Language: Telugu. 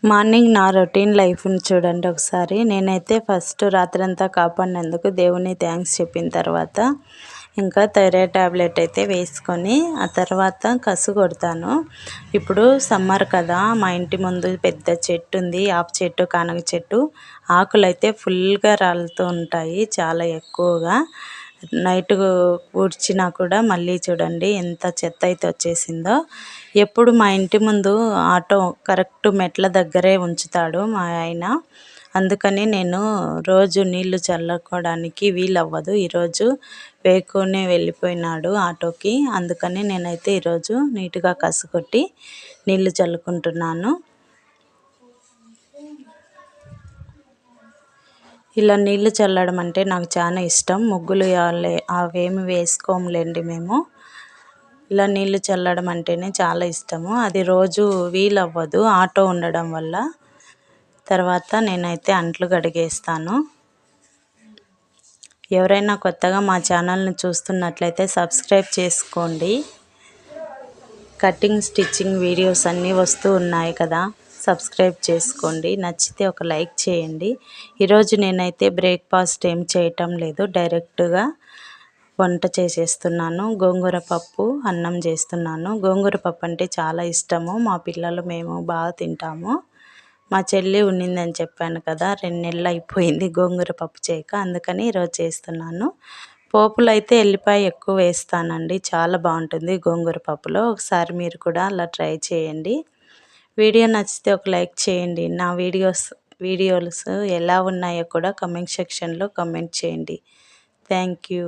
మార్నింగ్ నా రొటీన్ లైఫ్ని చూడండి ఒకసారి. నేనైతే ఫస్ట్ రాత్రంతా కాపాడినందుకు దేవుని థ్యాంక్స్ చెప్పిన తర్వాత ఇంకా థైరాయిడ్ టాబ్లెట్ అయితే వేసుకొని ఆ తర్వాత కసు కొడతాను. ఇప్పుడు సమ్మర్ కదా, మా ఇంటి ముందు పెద్ద చెట్టు ఉంది, యాప చెట్టు, కానగ చెట్టు. ఆకులైతే ఫుల్గా రాలుతూ ఉంటాయి, చాలా ఎక్కువగా. నైట్ ఊడ్చినా కూడా మళ్ళీ చూడండి ఎంత చెత్త అయితే వచ్చేసిందో. ఎప్పుడు మా ఇంటి ముందు ఆటో కరెక్ట్ మెట్ల దగ్గరే ఉంచుతాడు మా ఆయన. అందుకని నేను రోజు నీళ్లు చల్లుకోవడానికి వీలవ్వదు. ఈరోజు వేకునే వెళ్ళిపోయినాడు ఆటోకి. అందుకని నేనైతే ఈరోజు నీట్గా కసుకొట్టి నీళ్లు చల్లుకుంటున్నాను. ఇలా నీళ్లు చల్లడం అంటే నాకు చాలా ఇష్టం. ముగ్గులు అవేమి వేసుకోములేండి మేము. ఇలా నీళ్లు చల్లడం అంటేనే చాలా ఇష్టము. అది రోజు వీలవ్వదు ఆటో ఉండడం వల్ల. తర్వాత నేనైతే అంట్లు కడిగేస్తాను. ఎవరైనా కొత్తగా మా ఛానల్ని చూస్తున్నట్లయితే సబ్స్క్రైబ్ చేసుకోండి. కటింగ్ స్టిచ్చింగ్ వీడియోస్ అన్నీ వస్తూ ఉన్నాయి కదా, సబ్స్క్రైబ్ చేసుకోండి. నచ్చితే ఒక లైక్ చేయండి. ఈరోజు నేనైతే బ్రేక్ఫాస్ట్ ఏం చేయటం లేదు, డైరెక్ట్గా వంట చేసేస్తున్నాను. గోంగూర పప్పు అన్నం చేస్తున్నాను. గోంగూర పప్పు అంటే చాలా ఇష్టము, మా పిల్లలు మేము బాగా తింటాము. మా చెల్లి ఉన్నిందని చెప్పాను కదా, 2 నెలలు అయిపోయింది గోంగూర పప్పు చేయక, అందుకని ఈరోజు చేస్తున్నాను. పోపులు అయితే ఎల్లిపాయ ఎక్కువ వేస్తానండి, చాలా బాగుంటుంది గోంగూర పప్పులో. ఒకసారి మీరు కూడా అలా ట్రై చేయండి. వీడియో నచ్చితే ఒక లైక్ చేయండి. నా వీడియోస్ ఎలా ఉన్నాయో కూడా కమెంట్ సెక్షన్లో కమెంట్ చేయండి. Thank you.